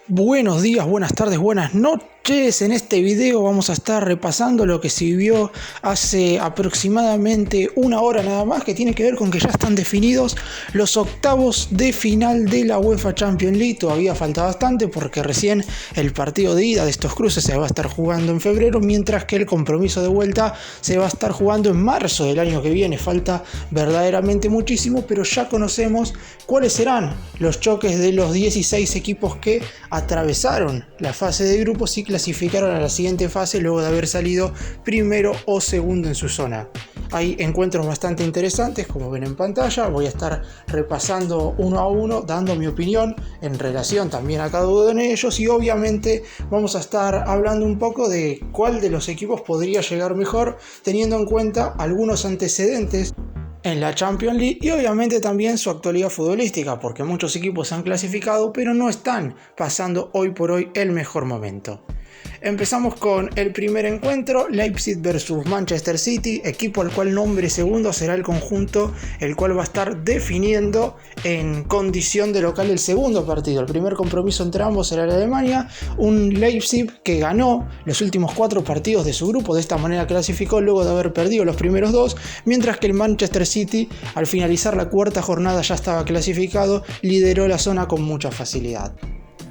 Buenos días, buenas tardes, buenas noches. En este video vamos a estar repasando lo que se vivió hace aproximadamente una hora nada más, que tiene que ver con que ya están definidos los octavos de final de la UEFA Champions League. Todavía falta bastante porque recién el partido de ida de estos cruces se va a estar jugando en febrero, mientras que el compromiso de vuelta se va a estar jugando en marzo del año que viene. Falta verdaderamente muchísimo, pero ya conocemos cuáles serán los choques de los 16 equipos que atravesaron la fase de grupos y clasificaron a la siguiente fase luego de haber salido primero o segundo en su zona. Hay encuentros bastante interesantes, como ven en pantalla. Voy a estar repasando uno a uno, dando mi opinión en relación también a cada uno de ellos, y obviamente vamos a estar hablando un poco de cuál de los equipos podría llegar mejor, teniendo en cuenta algunos antecedentes en la Champions League y obviamente también su actualidad futbolística, porque muchos equipos han clasificado pero no están pasando hoy por hoy el mejor momento. Empezamos con el primer encuentro, Leipzig vs Manchester City, equipo al cual nombre segundo será el conjunto el cual va a estar definiendo en condición de local el segundo partido. El primer compromiso entre ambos será en Alemania, un Leipzig que ganó los últimos 4 partidos de su grupo, de esta manera clasificó luego de haber perdido los primeros 2, mientras que el Manchester City al finalizar la cuarta jornada ya estaba clasificado, lideró la zona con mucha facilidad.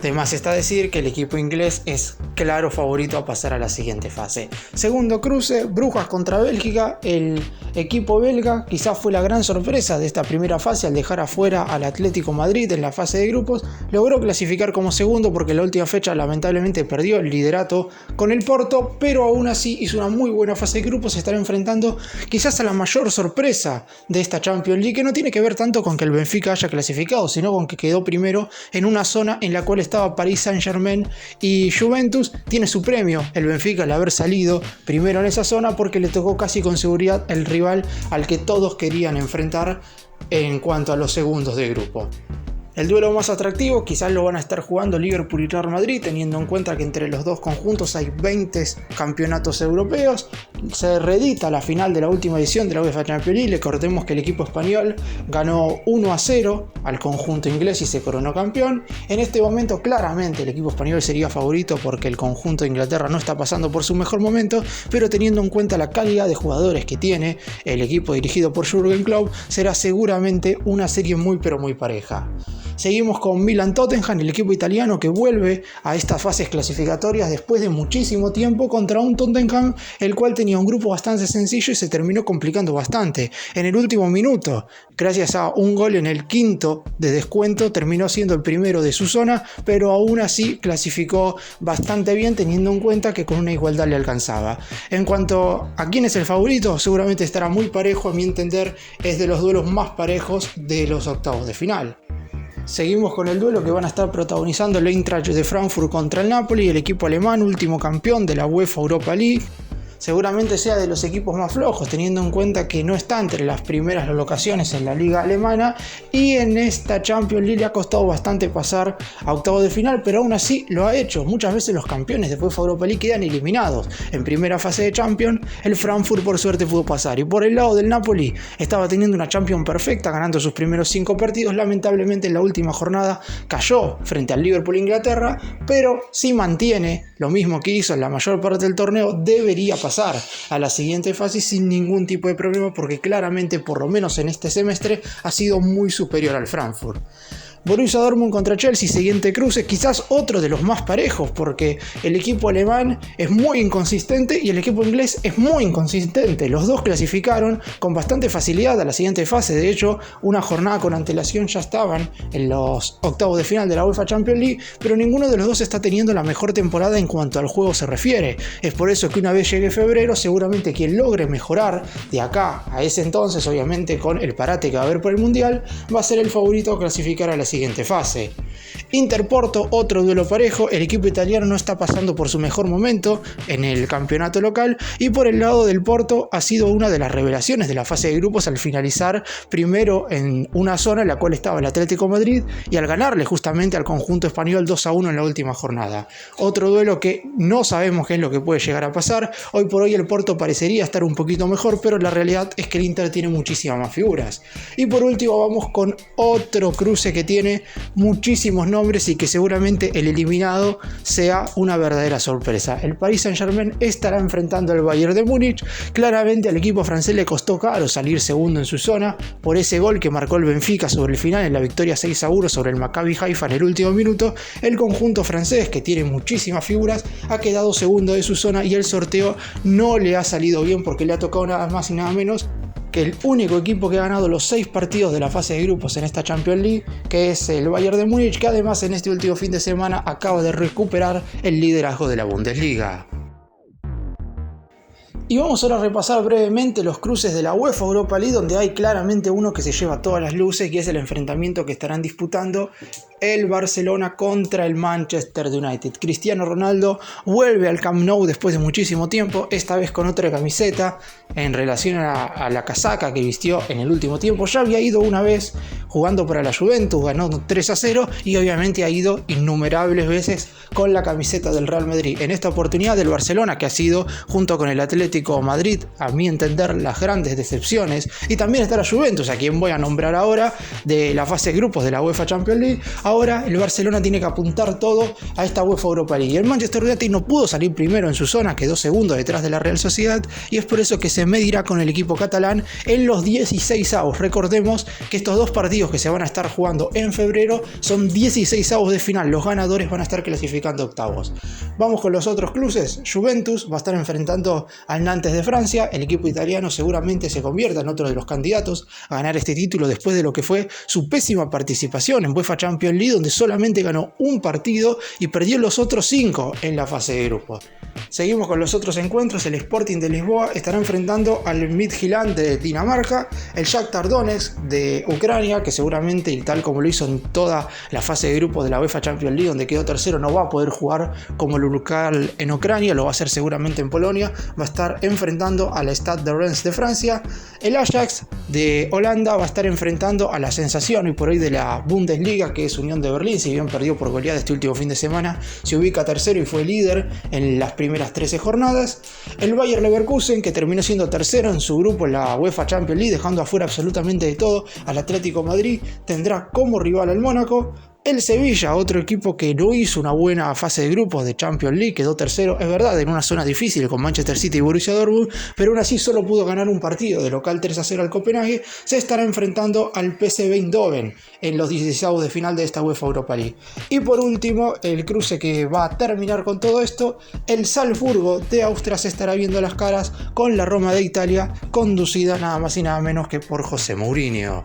De más está decir que el equipo inglés es claro favorito a pasar a la siguiente fase. Segundo cruce, Brujas contra Bélgica. El equipo belga quizás fue la gran sorpresa de esta primera fase al dejar afuera al Atlético Madrid en la fase de grupos. Logró clasificar como segundo porque en la última fecha lamentablemente perdió el liderato con el Porto, pero aún así hizo una muy buena fase de grupos. Se estará enfrentando quizás a la mayor sorpresa de esta Champions League, que no tiene que ver tanto con que el Benfica haya clasificado, sino con que quedó primero en una zona en la cual estaba Paris Saint-Germain y Juventus. Tiene su premio el Benfica al haber salido primero en esa zona, porque le tocó casi con seguridad el rival al que todos querían enfrentar en cuanto a los segundos de grupo. El duelo más atractivo quizás lo van a estar jugando Liverpool y Real Madrid, teniendo en cuenta que entre los dos conjuntos hay 20 campeonatos europeos. Se reedita la final de la última edición de la UEFA Champions League. Recordemos que el equipo español ganó 1-0 al conjunto inglés y se coronó campeón. En este momento claramente el equipo español sería favorito porque el conjunto de Inglaterra no está pasando por su mejor momento, pero teniendo en cuenta la calidad de jugadores que tiene el equipo dirigido por Jürgen Klopp, será seguramente una serie muy pero muy pareja. Seguimos con Milan-Tottenham, el equipo italiano que vuelve a estas fases clasificatorias después de muchísimo tiempo contra un Tottenham el cual tenía un grupo bastante sencillo y se terminó complicando bastante. En el último minuto, gracias a un gol en el quinto de descuento, terminó siendo el primero de su zona, pero aún así clasificó bastante bien, teniendo en cuenta que con una igualdad le alcanzaba. En cuanto a quién es el favorito, seguramente estará muy parejo. A mi entender es de los duelos más parejos de los octavos de final. Seguimos con el duelo que van a estar protagonizando el Eintracht de Frankfurt contra el Napoli, el equipo alemán, último campeón de la UEFA Europa League. Seguramente sea de los equipos más flojos, teniendo en cuenta que no está entre las primeras locaciones en la liga alemana, y en esta Champions League le ha costado bastante pasar a octavos de final, pero aún así lo ha hecho. Muchas veces los campeones de UEFA Europa League quedan eliminados en primera fase de Champions. El Frankfurt por suerte pudo pasar, y por el lado del Napoli estaba teniendo una Champions perfecta, ganando sus primeros 5 partidos. Lamentablemente en la última jornada cayó frente al Liverpool Inglaterra, pero si mantiene lo mismo que hizo en la mayor parte del torneo, debería pasar a la siguiente fase sin ningún tipo de problema, porque claramente, por lo menos en este semestre, ha sido muy superior al Frankfurt. Borussia Dortmund contra Chelsea, siguiente cruce, quizás otro de los más parejos, porque el equipo alemán es muy inconsistente y el equipo inglés es muy inconsistente. Los dos clasificaron con bastante facilidad a la siguiente fase. De hecho, una jornada con antelación ya estaban en los octavos de final de la UEFA Champions League, pero ninguno de los dos está teniendo la mejor temporada en cuanto al juego se refiere. Es por eso que una vez llegue febrero, seguramente quien logre mejorar de acá a ese entonces, obviamente con el parate que va a haber por el Mundial, va a ser el favorito a clasificar a la siguiente fase. Inter-Porto, otro duelo parejo. El equipo italiano no está pasando por su mejor momento en el campeonato local, y por el lado del Porto ha sido una de las revelaciones de la fase de grupos al finalizar primero en una zona en la cual estaba el Atlético Madrid y al ganarle justamente al conjunto español 2-1 en la última jornada. Otro duelo que no sabemos qué es lo que puede llegar a pasar. Hoy por hoy el Porto parecería estar un poquito mejor, pero la realidad es que el Inter tiene muchísimas más figuras. Y por último vamos con otro cruce que tiene muchísimas muchísimos nombres y que seguramente el eliminado sea una verdadera sorpresa. El Paris Saint-Germain estará enfrentando al Bayern de Múnich. Claramente al equipo francés le costó caro salir segundo en su zona por ese gol que marcó el Benfica sobre el final en la victoria 6-1 sobre el Maccabi Haifa en el último minuto. El conjunto francés, que tiene muchísimas figuras, ha quedado segundo de su zona y el sorteo no le ha salido bien porque le ha tocado nada más y nada menos que el único equipo que ha ganado los 6 partidos de la fase de grupos en esta Champions League, que es el Bayern de Múnich, que además en este último fin de semana acaba de recuperar el liderazgo de la Bundesliga. Y vamos ahora a repasar brevemente los cruces de la UEFA Europa League, donde hay claramente uno que se lleva todas las luces, y es el enfrentamiento que estarán disputando el Barcelona contra el Manchester United. Cristiano Ronaldo vuelve al Camp Nou después de muchísimo tiempo, esta vez con otra camiseta en relación a la casaca que vistió en el último tiempo. Ya había ido una vez jugando para la Juventus, ganó 3-0 y obviamente ha ido innumerables veces con la camiseta del Real Madrid. En esta oportunidad del Barcelona, que ha sido junto con el Atlético Madrid, a mi entender, las grandes decepciones, y también está la Juventus, a quien voy a nombrar ahora, de la fase de grupos de la UEFA Champions League. Ahora el Barcelona tiene que apuntar todo a esta UEFA Europa League. El Manchester United no pudo salir primero en su zona, quedó segundo detrás de la Real Sociedad, y es por eso que se medirá con el equipo catalán en los 16avos. Recordemos que estos dos partidos que se van a estar jugando en febrero son 16avos de final. Los ganadores van a estar clasificando octavos. Vamos con los otros cruces. Juventus va a estar enfrentando al Nantes de Francia. El equipo italiano seguramente se convierta en otro de los candidatos a ganar este título después de lo que fue su pésima participación en UEFA Champions League, donde solamente ganó un partido y perdió los otros 5 en la fase de grupos. Seguimos con los otros encuentros. El Sporting de Lisboa estará enfrentando al Midtjylland de Dinamarca, el Shakhtar Donetsk de Ucrania, que seguramente, y tal como lo hizo en toda la fase de grupos de la UEFA Champions League, donde quedó tercero, no va a poder jugar como local en Ucrania, lo va a hacer seguramente en Polonia. Va a estar enfrentando al Stade de Reims de Francia. El Ajax de Holanda va a estar enfrentando a la sensación y por hoy de la Bundesliga, que es Unión de Berlín. Si bien perdió por goleada este último fin de semana, se ubica tercero y fue líder en las primeras 13 jornadas. El Bayer Leverkusen, que terminó siendo tercero en su grupo en la UEFA Champions League, dejando afuera absolutamente de todo al Atlético Madrid, tendrá como rival al Mónaco. El Sevilla, otro equipo que no hizo una buena fase de grupos de Champions League, quedó tercero, es verdad, en una zona difícil con Manchester City y Borussia Dortmund, pero aún así solo pudo ganar un partido, de local 3-0 al Copenhague. Se estará enfrentando al PSV Eindhoven en los 16avos de final de esta UEFA Europa League. Y por último, el cruce que va a terminar con todo esto, el Salzburgo de Austria se estará viendo las caras con la Roma de Italia, conducida nada más y nada menos que por José Mourinho.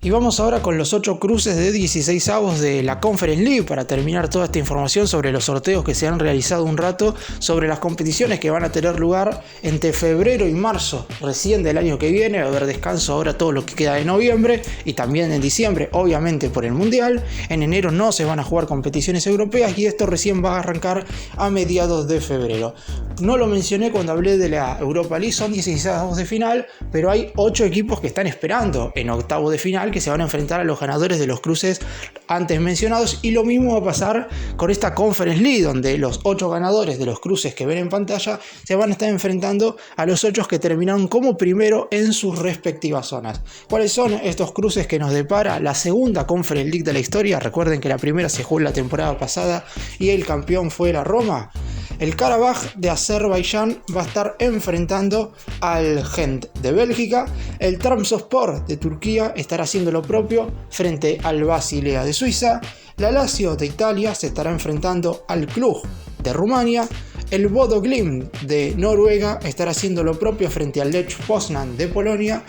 Y vamos ahora con los 8 cruces de 16avos de la Conference League para terminar toda esta información sobre los sorteos que se han realizado un rato, sobre las competiciones que van a tener lugar entre febrero y marzo recién del año que viene. Va a haber descanso ahora todo lo que queda de noviembre y también en diciembre, obviamente por el Mundial. En enero no se van a jugar competiciones europeas y esto recién va a arrancar a mediados de febrero. No lo mencioné cuando hablé de la Europa League, son 16avos de final, pero hay 8 equipos que están esperando en octavo de final, que se van a enfrentar a los ganadores de los cruces antes mencionados, y lo mismo va a pasar con esta Conference League, donde los 8 ganadores de los cruces que ven en pantalla se van a estar enfrentando a los 8 que terminaron como primero en sus respectivas zonas. ¿Cuáles son estos cruces que nos depara la segunda Conference League de la historia? Recuerden que la primera se jugó la temporada pasada y el campeón fue la Roma. El Karabaj de Azerbaiyán va a estar enfrentando al Gent de Bélgica. El Trabzonspor de Turquía estará haciendo lo propio frente al Basilea de Suiza. La Lazio de Italia se estará enfrentando al Cluj de Rumania. El Bodo Glimt de Noruega estará haciendo lo propio frente al Lech Poznan de Polonia.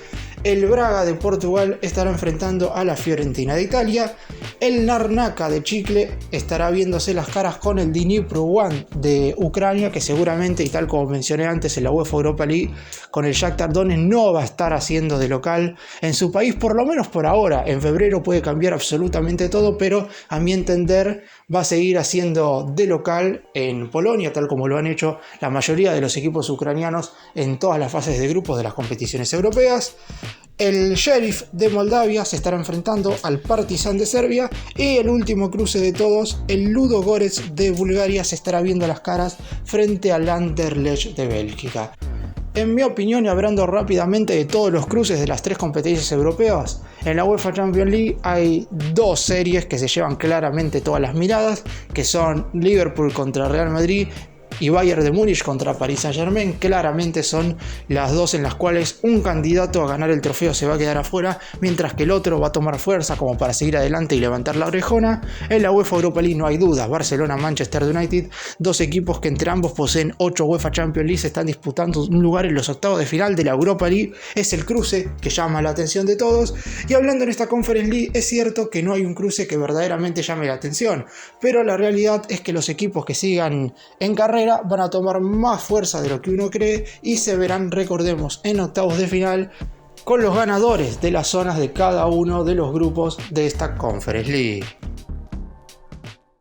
El Braga de Portugal estará enfrentando a la Fiorentina de Italia. El Larnaca de Chipre estará viéndose las caras con el Dnipro One de Ucrania, que seguramente, y tal como mencioné antes en la UEFA Europa League, con el Shakhtar Donetsk no va a estar haciendo de local en su país, por lo menos por ahora. En febrero puede cambiar absolutamente todo, pero a mi entender va a seguir haciendo de local en Polonia, tal como lo han hecho la mayoría de los equipos ucranianos en todas las fases de grupos de las competiciones europeas. El Sheriff de Moldavia se estará enfrentando al Partizan de Serbia, y el último cruce de todos, el Ludogorets de Bulgaria se estará viendo las caras frente al Anderlecht de Bélgica. En mi opinión, y hablando rápidamente de todos los cruces de las 3 competencias europeas, en la UEFA Champions League hay 2 series que se llevan claramente todas las miradas, que son Liverpool contra Real Madrid y Bayern de Múnich contra Paris Saint-Germain. Claramente son las 2 en las cuales un candidato a ganar el trofeo se va a quedar afuera, mientras que el otro va a tomar fuerza como para seguir adelante y levantar la orejona. En la UEFA Europa League no hay dudas, Barcelona-Manchester United, 2 equipos que entre ambos poseen 8 UEFA Champions League, se están disputando un lugar en los octavos de final de la Europa League. Es el cruce que llama la atención de todos. Y hablando en esta Conference League, es cierto que no hay un cruce que verdaderamente llame la atención, pero la realidad es que los equipos que sigan en carrera van a tomar más fuerza de lo que uno cree y se verán, recordemos, en octavos de final con los ganadores de las zonas de cada uno de los grupos de esta Conference League.